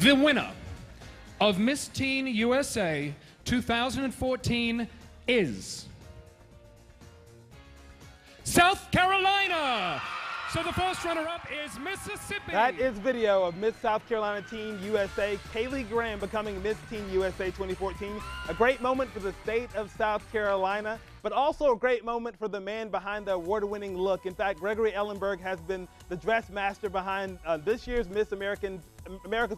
The winner of Miss Teen USA 2014 is South Carolina. So the first runner-up is Mississippi. That is video of Miss South Carolina Teen USA, Kaylee Graham, becoming Miss Teen USA 2014. A great moment for the state of South Carolina, but also a great moment for the man behind the award-winning look. In fact, Gregory Ellenburg has been the dress master behind this year's Miss America's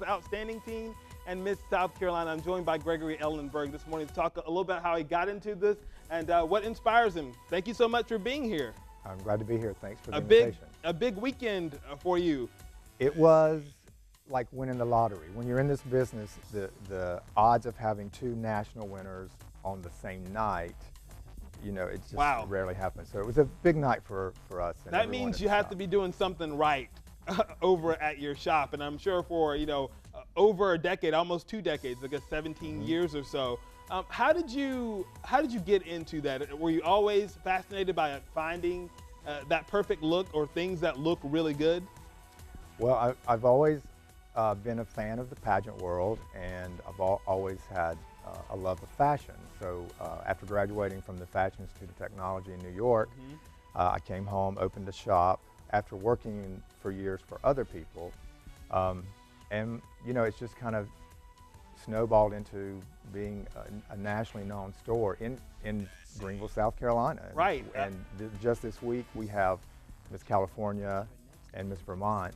Outstanding Teen and Miss South Carolina. I'm joined by Gregory Ellenburg this morning to talk a little about how he got into this and what inspires him. Thank you so much for being here. I'm glad to be here. Thanks for the invitation. A big weekend for you. It was like winning the lottery. When you're in this business, the odds of having two national winners on the same night, you know, it just rarely happens. So it was a big night for us. And that means you have to be doing something right over at your shop. And I'm sure for, you know, over a decade, almost 2 decades, I guess 17 years or so. How did you get into that? Were you always fascinated by finding that perfect look or things that look really good? Well, I've always been a fan of the pageant world, and I've always had a love of fashion. So after graduating from the Fashion Institute of Technology in New York, I came home, opened a shop after working for years for other people. And, you know, it's just kind of snowballed into being a nationally known store in Greenville, South Carolina. Right. And just this week we have Miss California and Miss Vermont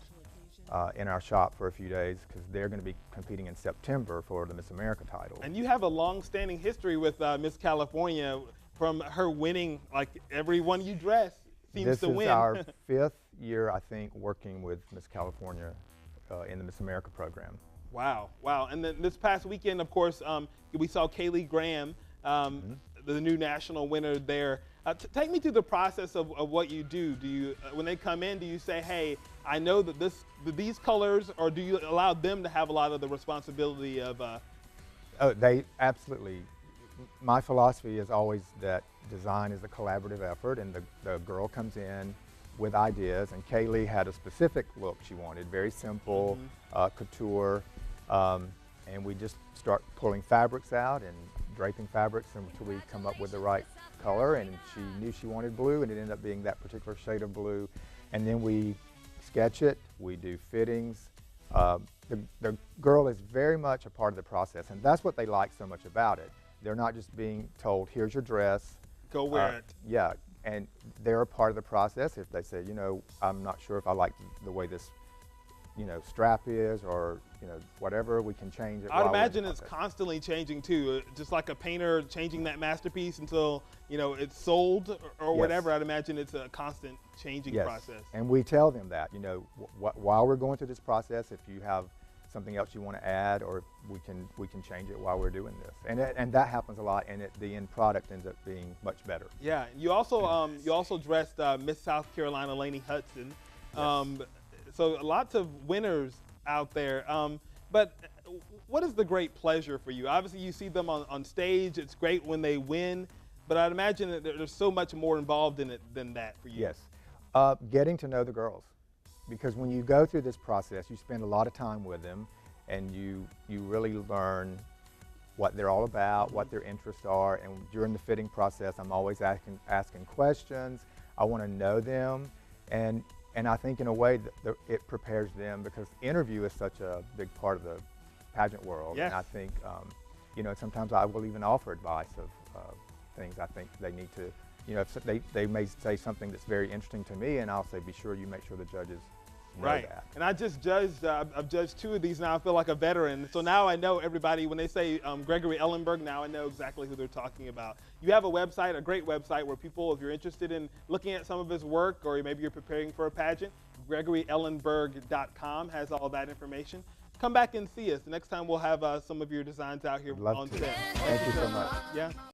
in our shop for a few days because they're going to be competing in September for the Miss America title. And you have a long-standing history with Miss California, from her winning like everyone you dress seems to win. This is our 5th year, I think, working with Miss California in the Miss America program. Wow, wow. And then this past weekend, of course, we saw Kaylee Graham, the new national winner there. Take me through the process of what you do. Do you, when they come in, do you say, hey, I know that these colors, or do you allow them to have a lot of the responsibility of? Oh, they absolutely. My philosophy is always that design is a collaborative effort, and the girl comes in with ideas, and Kaylee had a specific look she wanted, very simple, couture, and we just start pulling fabrics out and draping fabrics until we come up with the right color, and she knew she wanted blue, and it ended up being that particular shade of blue. And then we sketch it, we do fittings. The girl is very much a part of the process, and that's what they like so much about it. They're not just being told, here's your dress. Go wear it. Yeah, and they're a part of the process. If they say, you know, I'm not sure if I like the way this, you know, strap is, or, you know, whatever, we can change it. I'd imagine it's constantly changing too, just like a painter changing that masterpiece until, you know, it's sold or whatever. I'd imagine it's a constant changing process. And we tell them that, you know, while we're going through this process, if you have something else you want to add, or we can change it while we're doing this, and that happens a lot, and the end product ends up being much better. Yeah, you also dressed Miss South Carolina Lainey Hudson. So lots of winners out there. But what is the great pleasure for you? Obviously, you see them on stage. It's great when they win, but I'd imagine that there's so much more involved in it than that for you. Yes, getting to know the girls. Because when you go through this process, you spend a lot of time with them, and you really learn what they're all about, what their interests are. And during the fitting process, I'm always asking questions. I want to know them, and I think in a way that it prepares them, because interview is such a big part of the pageant world. Yes. And I think, you know, sometimes I will even offer advice of things I think they need to. You know, if they may say something that's very interesting to me, and I'll say, be sure you make sure the judges know that. And I just judged, I've judged 2 of these now. I feel like a veteran. So now I know everybody, when they say Gregory Ellenburg, now I know exactly who they're talking about. You have a website, a great website, where people, if you're interested in looking at some of his work, or maybe you're preparing for a pageant, GregoryEllenburg.com has all that information. Come back and see us. Next time we'll have some of your designs out here on set. Thank you so much. Yeah.